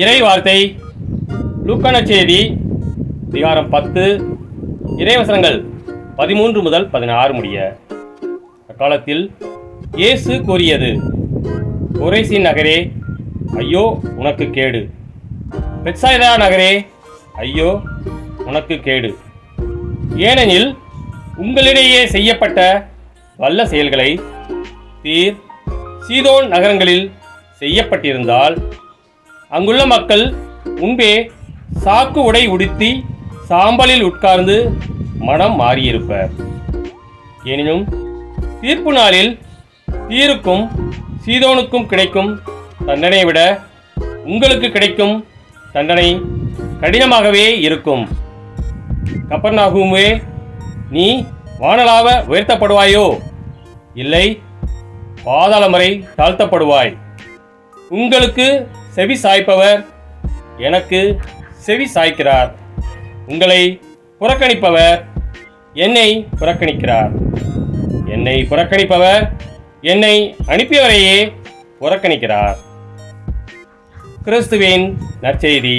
இறை வார்த்தை லூக்கா நற்செய்தி அதிகாரம் 10 இறைவசனங்கள் 13 முதல் 16 முடிய. அக்காலத்தில் இயேசு கூறியது: கொரைசின் நகரே, ஐயோ உனக்கு கேடு! பெத்சாய்தா நகரே, ஐயோ உனக்கு கேடு! ஏனெனில் உங்களிடையே செய்யப்பட்ட வல்ல செயல்களை தீர், சீதோன் நகரங்களில் செய்யப்பட்டிருந்தால் அங்குள்ள மக்கள் முன்பே சாக்கு உடை உடுத்தி சாம்பலில் உட்கார்ந்து மனம் மாறியிருப்பர். எனினும் தீர்ப்பு நாளில் தீருக்கும் சீதோனுக்கும் கிடைக்கும் தண்டனையை விட உங்களுக்கு கிடைக்கும் தண்டனை கடினமாகவே இருக்கும். கப்பர்நாகுமே, நீ வானளாவ உயர்த்தப்படுவாயோ? இல்லை, பாதாளம் வரை தாழ்த்தப்படுவாய். உங்களுக்கு செவி சாய்ப்பவர் எனக்கு செவி சாய்க்கிறார். உங்களை புறக்கணிப்பவர் என்னை புறக்கணிக்கிறார். என்னை புறக்கணிப்பவர் என்னை அனுப்பியவரையே புறக்கணிக்கிறார். கிறிஸ்துவின் நற்செய்தி.